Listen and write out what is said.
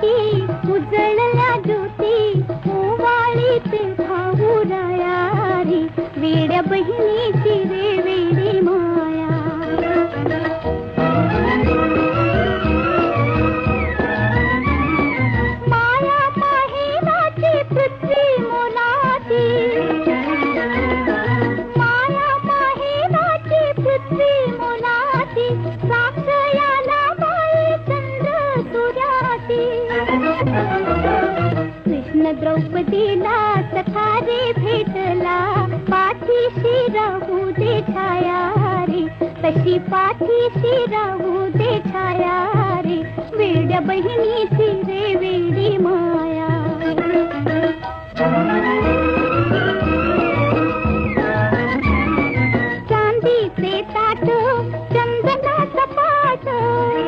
पोटी उजळल्या ज्योती ओवाळीत भाऊ राया रे वेड्या बहिणीची रे वेडी माया माया माहेराची पृथ्वी मोलाची माया माहेराची पृथ्वी मोलाची साक्ष याला बाई चंद्र सूर्याची कृष्ण द्रौपदीला सखा रे भेटला पाठीशी राहू दे छाया रे तशी पाठीशी राहू दे छाया रे वेड्या बहिणीची रे